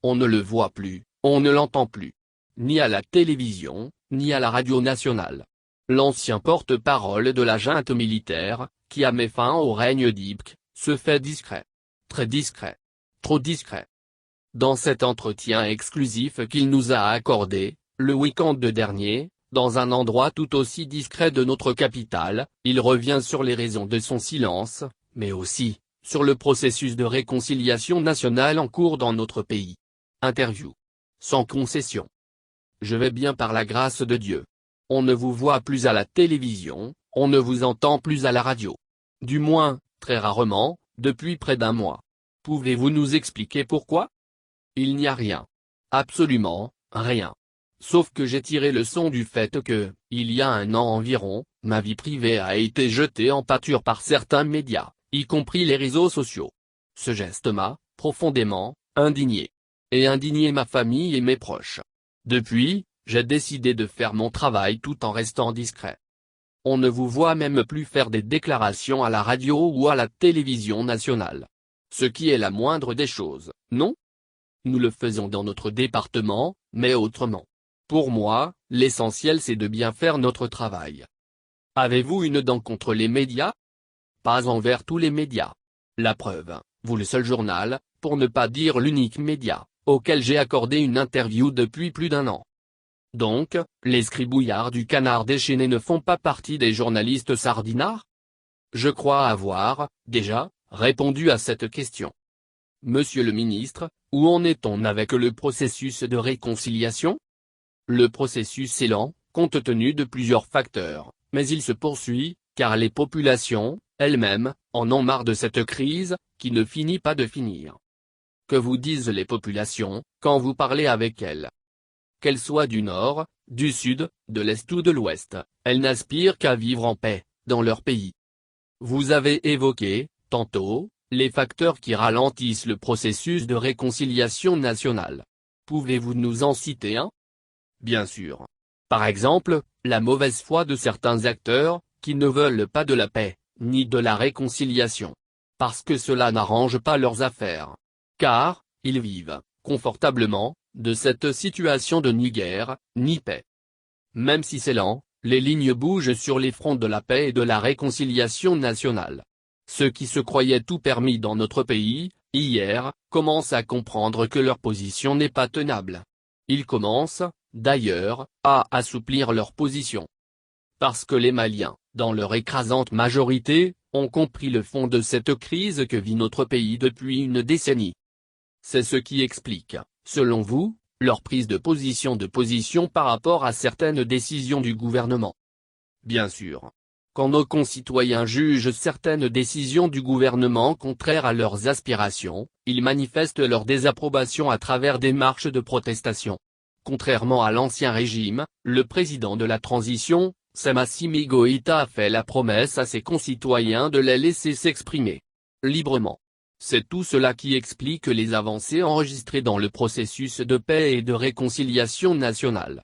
On ne le voit plus, on ne l'entend plus. Ni à la télévision, ni à la radio nationale. L'ancien porte-parole de la junte militaire, qui a mis fin au règne d'Ibk, se fait discret. Très discret. Trop discret. Dans cet entretien exclusif qu'il nous a accordé, le week-end dernier, dans un endroit tout aussi discret de notre capitale, il revient sur les raisons de son silence, mais aussi, sur le processus de réconciliation nationale en cours dans notre pays. Interview. Sans concession. Je vais bien par la grâce de Dieu. On ne vous voit plus à la télévision, on ne vous entend plus à la radio. Du moins, très rarement, depuis près d'un mois. Pouvez-vous nous expliquer pourquoi? Il n'y a rien. Absolument, rien. Sauf que j'ai tiré le son du fait que, il y a un an environ, ma vie privée a été jetée en pâture par certains médias, y compris les réseaux sociaux. Ce geste m'a, profondément, indigné. Et indigné ma famille et mes proches. Depuis, j'ai décidé de faire mon travail tout en restant discret. On ne vous voit même plus faire des déclarations à la radio ou à la télévision nationale. Ce qui est la moindre des choses, non? Nous le faisons dans notre département, mais autrement. Pour moi, l'essentiel c'est de bien faire notre travail. Avez-vous une dent contre les médias? Pas envers tous les médias. La preuve, vous le seul journal, pour ne pas dire l'unique média, auquel j'ai accordé une interview depuis plus d'un an. Donc, les scribouillards du canard déchaîné ne font pas partie des journalistes sardinards? Je crois avoir, déjà, répondu à cette question. Monsieur le ministre, où en est-on avec le processus de réconciliation? Le processus est lent, compte tenu de plusieurs facteurs, mais il se poursuit, car les populations, elles-mêmes, en ont marre de cette crise, qui ne finit pas de finir. Que vous disent les populations, quand vous parlez avec elles? Qu'elles soient du nord, du sud, de l'est ou de l'ouest, elles n'aspirent qu'à vivre en paix, dans leur pays. Vous avez évoqué, tantôt, les facteurs qui ralentissent le processus de réconciliation nationale. Pouvez-vous nous en citer un? Bien sûr. Par exemple, la mauvaise foi de certains acteurs, qui ne veulent pas de la paix, ni de la réconciliation. Parce que cela n'arrange pas leurs affaires. Car, ils vivent, confortablement, de cette situation de ni guerre, ni paix. Même si c'est lent, les lignes bougent sur les fronts de la paix et de la réconciliation nationale. Ceux qui se croyaient tout permis dans notre pays, hier, commencent à comprendre que leur position n'est pas tenable. Ils commencent, d'ailleurs, à assouplir leur position. Parce que les Maliens, dans leur écrasante majorité, ont compris le fond de cette crise que vit notre pays depuis une décennie. C'est ce qui explique, selon vous, leur prise de position par rapport à certaines décisions du gouvernement. Bien sûr. Quand nos concitoyens jugent certaines décisions du gouvernement contraires à leurs aspirations, ils manifestent leur désapprobation à travers des marches de protestation. Contrairement à l'ancien régime, le président de la transition, Assimi Goïta a fait la promesse à ses concitoyens de les laisser s'exprimer librement. C'est tout cela qui explique les avancées enregistrées dans le processus de paix et de réconciliation nationale.